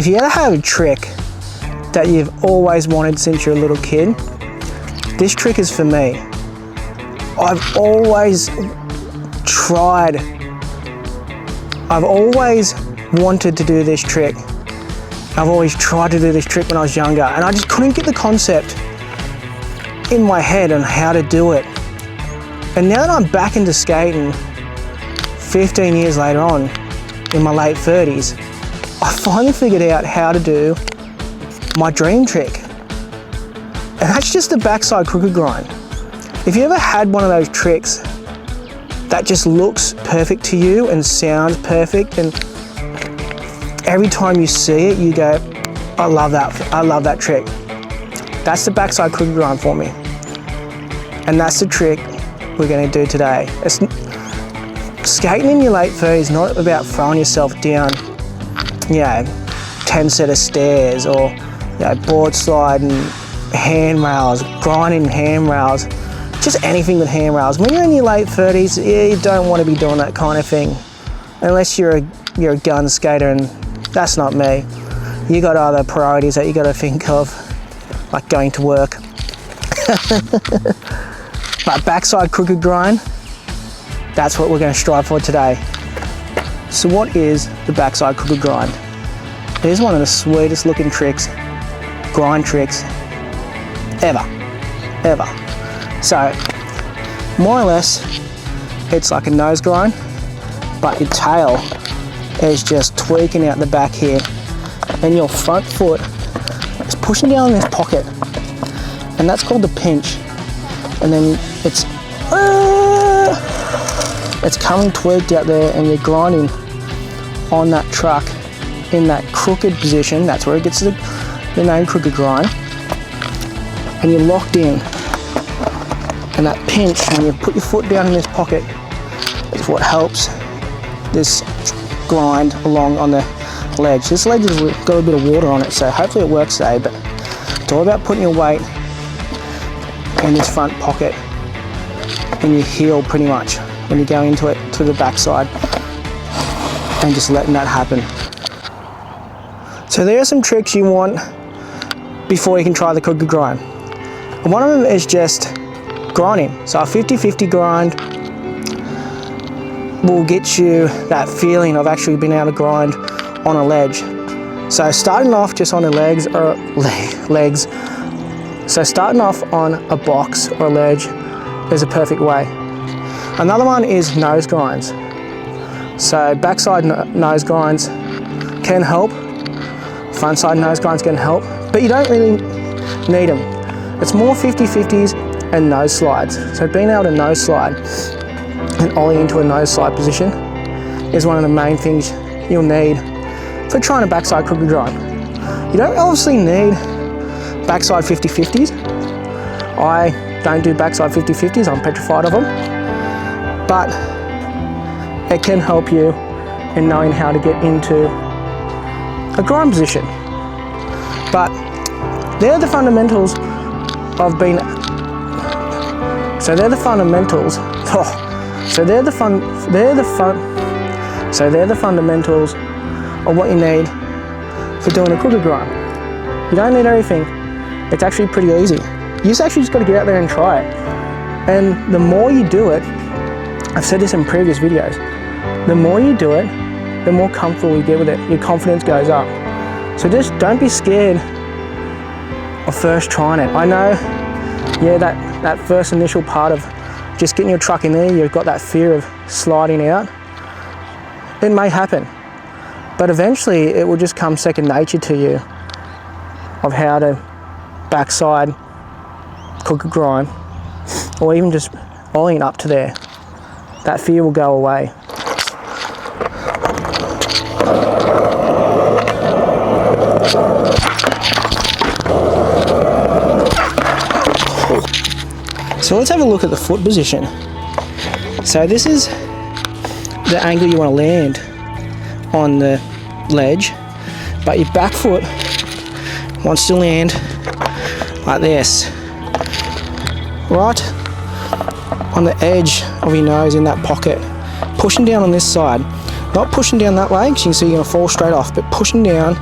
If you ever have a trick that you've always wanted since you're a little kid, this trick is for me. I've always tried, I've always wanted to do this trick. I've always tried to do this trick when I was younger, and I just couldn't get the concept in my head on how to do it. And now that I'm back into skating 15 years later on, in my late 30s, I finally figured out how to do my dream trick. And that's just the backside crooked grind. If you ever had one of those tricks that just looks perfect to you and sounds perfect, and every time you see it, you go, I love that trick. That's the backside crooked grind for me. And that's the trick we're gonna do today. Skating in your late 30s is not about throwing yourself down, 10 set of stairs, or board sliding, handrails, grinding handrails, just anything with handrails. When you're in your late 30s, you don't want to be doing that kind of thing, unless you're a gun skater, and that's not me. You got other priorities that you got to think of, like going to work. But backside crooked grind, that's what we're going to strive for today. So what is the backside crooked grind? It is one of the sweetest looking tricks, grind tricks, ever. So, more or less, it's like a nose grind, but your tail is just tweaking out the back here, and your front foot is pushing down in this pocket, and that's called the pinch. And then it's coming tweaked out there, and you're grinding on that truck in that crooked position. That's where it gets the name crooked grind. And you're locked in. And that pinch, when you put your foot down in this pocket, is what helps this grind along on the ledge. This ledge has got a bit of water on it, so hopefully it works today, but it's all about putting your weight in this front pocket in your heel, pretty much, when you go into it to the backside, and just letting that happen. So there are some tricks you want before you can try the crooked grind. And one of them is just grinding. So a 50-50 grind will get you that feeling of actually being able to grind on a ledge. So starting off just on the legs, so starting off on a box or a ledge is a perfect way. Another one is nose grinds. So backside nose grinds can help, front side nose grinds can help, but you don't really need them. It's more 50-50s and nose slides. So being able to nose slide and ollie into a nose slide position is one of the main things you'll need for trying a backside crooked grind. You don't obviously need backside 50-50s. I don't do backside 50-50s, I'm petrified of them. But it can help you in knowing how to get into a grind position. But they're the fundamentals of being, so they're the fundamentals, so they're the fundamentals of what you need for doing a crooked grind. You don't need everything. It's actually pretty easy. You actually just got to get out there and try it. And the more you do it, I've said this in previous videos, the more you do it, the more comfortable you get with it. Your confidence goes up. So just don't be scared of first trying it. I know, that first initial part of just getting your truck in there, you've got that fear of sliding out. It may happen, but eventually it will just come second nature to you of how to backside crooked grind, or even just ollieing up to there. That fear will go away. So let's have a look at the foot position. So this is the angle you want to land on the ledge, but your back foot wants to land like this, right on the edge of your nose in that pocket, pushing down on this side, not pushing down that way because you can see you're going to fall straight off, but pushing down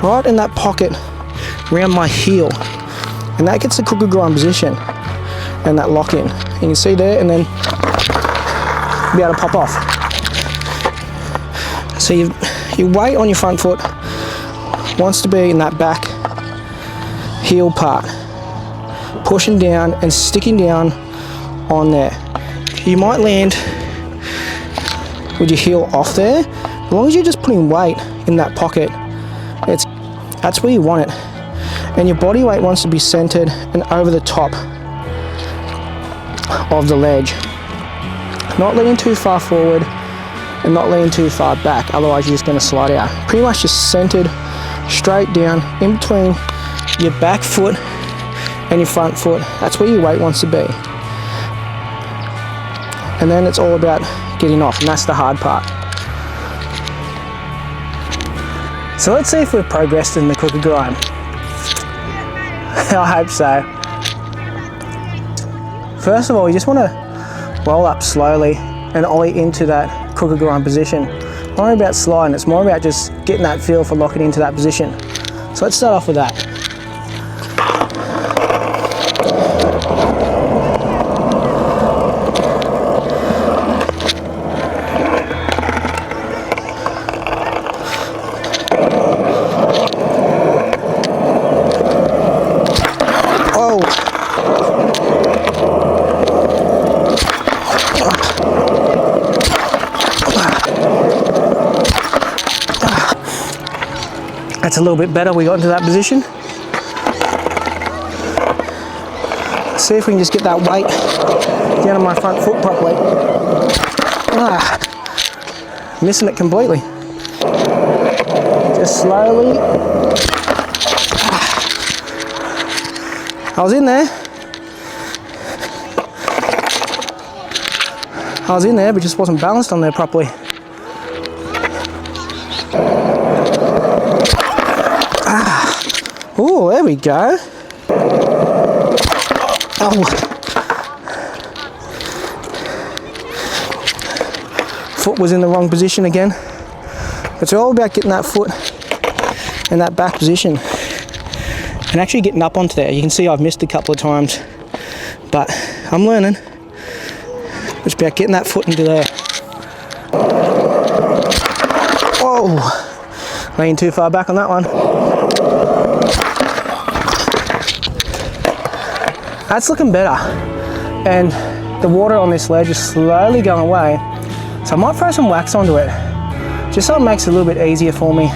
right in that pocket around my heel, and that gets the crooked grind position and that lock in. You can see there, and then be able to pop off. So your weight on your front foot wants to be in that back heel part, pushing down and sticking down on there. You might land with your heel off there. As long as you're just putting weight in that pocket, that's where you want it. And your body weight wants to be centered and over the top of the ledge. Not leaning too far forward and not leaning too far back, otherwise you're just going to slide out. Pretty much just centered straight down in between your back foot and your front foot. That's where your weight wants to be. And then it's all about getting off, and that's the hard part. So let's see if we've progressed in the crooked grind. I hope so. First of all, you just want to roll up slowly and ollie into that crooked grind position. Not only about sliding, it's more about just getting that feel for locking into that position. So let's start off with that. That's a little bit better. We got into that position. Let's see if we can just get that weight down on my front foot properly. Missing it completely. Just slowly. I was in there, but just wasn't balanced on there properly. Oh, there we go. Oh. Foot was in the wrong position again. It's all about getting that foot in that back position and actually getting up onto there. You can see I've missed a couple of times, but I'm learning. It's about getting that foot into there. Whoa, leaning too far back on that one. That's looking better, and the water on this ledge is slowly going away, so I might throw some wax onto it just so it makes it a little bit easier for me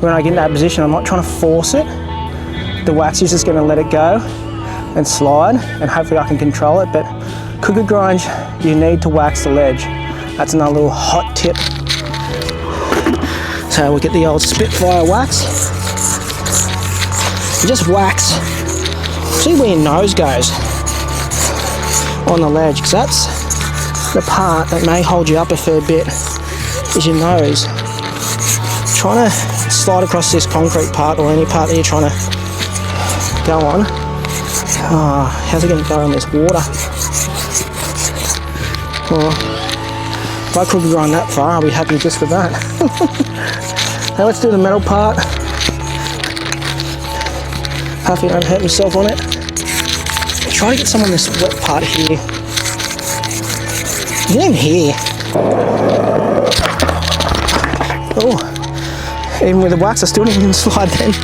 when I get in that position. I'm not trying to force it. The wax is just going to let it go and slide, and hopefully I can control it. But crooked grind, you need to wax the ledge. That's another little hot tip. So we'll get the old Spitfire wax. You just wax. See where your nose goes on the ledge, because that's the part that may hold you up a fair bit, is your nose. Trying to slide across this concrete part or any part that you're trying to go on. How's it going to go in this water? Well, if I could grind that far, I'll be happy just with that. Now let's do the metal part. Hopefully I don't hurt myself on it. Try to get some on this wet part here. Get in here. Oh, even with the wax I still didn't even slide then.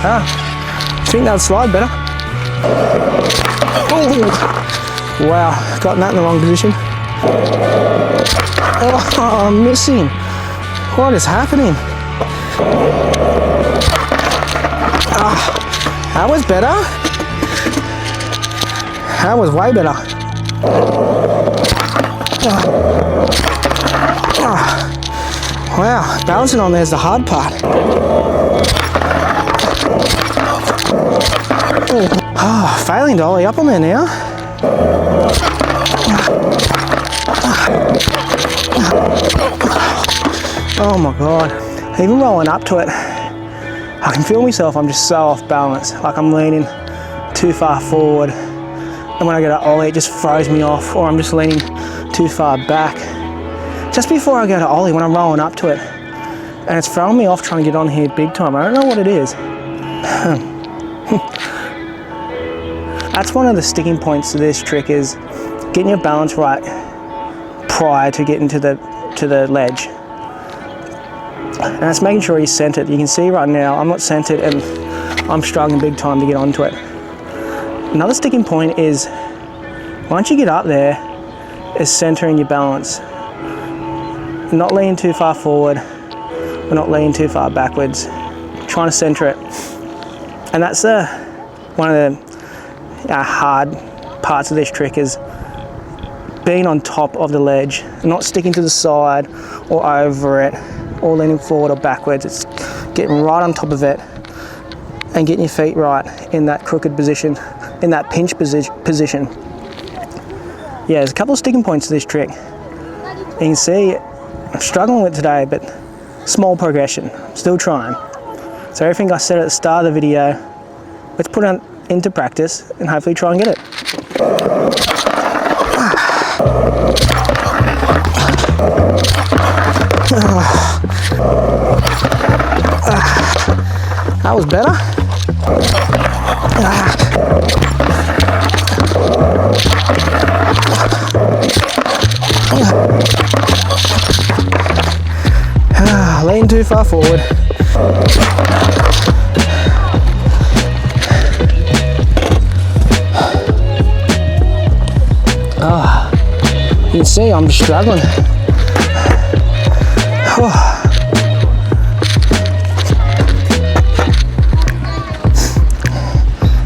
I think that'll slide better. Oh, wow, got that in the wrong position. Oh, I'm missing. What is happening? That was better. That was way better. Wow, balancing on there is the hard part. Failing to ollie up on there now. Oh my god, even rolling up to it, I can feel myself, I'm just so off balance, like I'm leaning too far forward and when I go to ollie, it just throws me off, or I'm just leaning too far back. Just before I go to ollie, when I'm rolling up to it, and it's throwing me off trying to get on here big time. I don't know what it is. That's one of the sticking points to this trick, is getting your balance right prior to getting to the ledge. And that's making sure you're centered. You can see right now I'm not centered and I'm struggling big time to get onto it. Another sticking point is, once you get up there, is centering your balance. Not leaning too far forward, but not leaning too far backwards. Trying to center it. And that's one of the hard parts of this trick, is being on top of the ledge, not sticking to the side or over it, or leaning forward or backwards. It's getting right on top of it and getting your feet right in that crooked position, in that pinch position. Yeah, there's a couple of sticking points to this trick. You can see I'm struggling with it today, but small progression, still trying. So everything I said at the start of the video, let's put it into practice and hopefully try and get it. That was better. Lean too far forward. You can see I'm just struggling.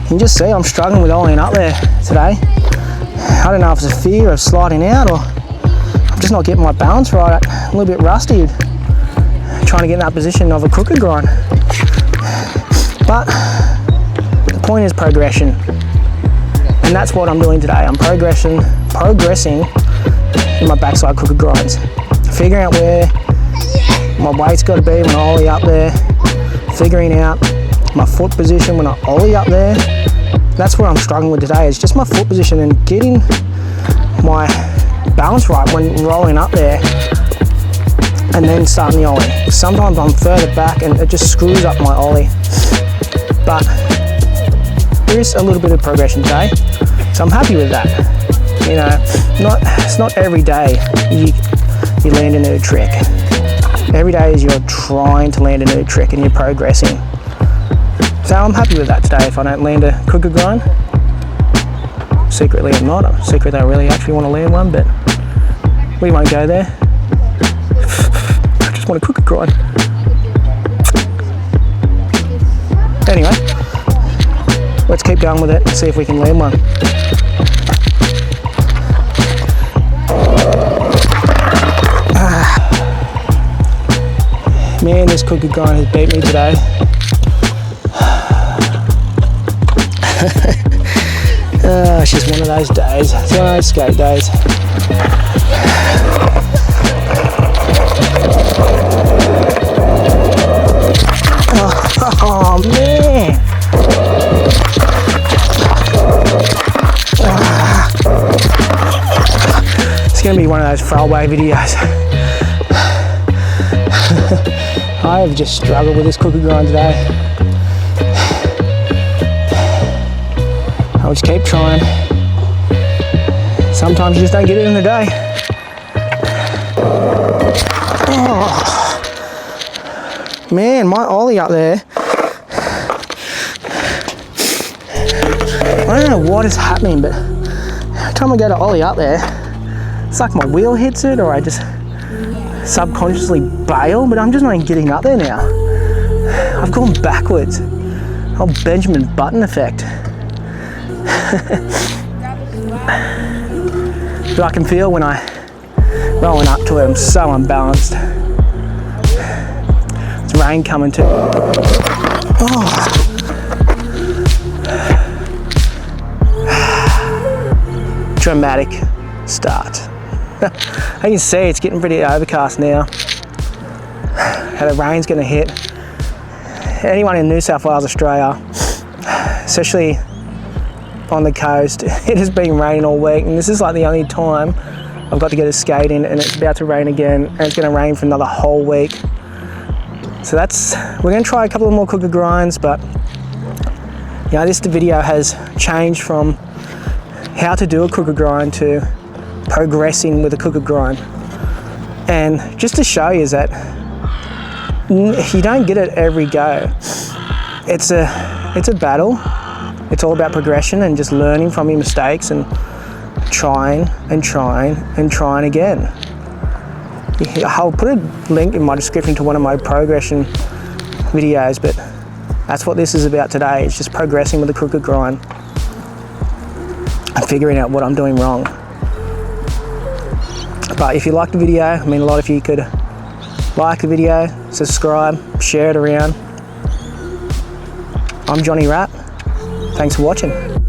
You can just see I'm struggling with ollieing up there today. I don't know if it's a fear of sliding out, or I'm just not getting my balance right. I'm a little bit rusty trying to get in that position of a crooked grind. But the point is progression. And that's what I'm doing today. I'm progressing in my backside crooked grinds. Figuring out where my weight's got to be when I ollie up there. Figuring out my foot position when I ollie up there. That's what I'm struggling with today, is just my foot position and getting my balance right when rolling up there and then starting the ollie. Sometimes I'm further back and it just screws up my ollie. But there is a little bit of progression today, so I'm happy with that. You know, it's not every day you land a new trick. Every day is you're trying to land a new trick and you're progressing. So I'm happy with that today. If I don't land a crooked grind, secretly I'm not. Secretly I really actually want to land one, but we won't go there. I just want a crooked grind. Anyway, let's keep going with it and see if we can land one. Man, this crooked grind has beat me today. It's just one of those days. It's one of those skate days. Oh man! It's going to be one of those throwaway videos. I have just struggled with this crooked grind today. I'll just keep trying. Sometimes you just don't get it in a day. Oh. Man, my ollie up there. I don't know what is happening, but every time I go to ollie up there, it's like my wheel hits it, or I just subconsciously bail, but I'm just not even getting up there now. I've gone backwards. Oh, Benjamin Button effect. But I can feel when I rolling up to it, I'm so unbalanced. It's rain coming too. Oh. Dramatic start. I can see it's getting pretty overcast now. How the rain's going to hit. Anyone in New South Wales, Australia, especially on the coast. It has been raining all week, and this is like the only time I've got to go to skating, and it's about to rain again, and it's going to rain for another whole week. So we're going to try a couple of more cooker grinds, but you know, this video has changed from how to do a cooker grind to progressing with a cooker grind. And just to show you that you don't get it every go. It's a battle. It's all about progression and just learning from your mistakes and trying and trying and trying again. I'll put a link in my description to one of my progression videos, but that's what this is about today. It's just progressing with the cooker grind and figuring out what I'm doing wrong. But if you liked the video, I mean, a lot of you could like the video, subscribe, share it around. I'm Johnny Rapp. Thanks for watching.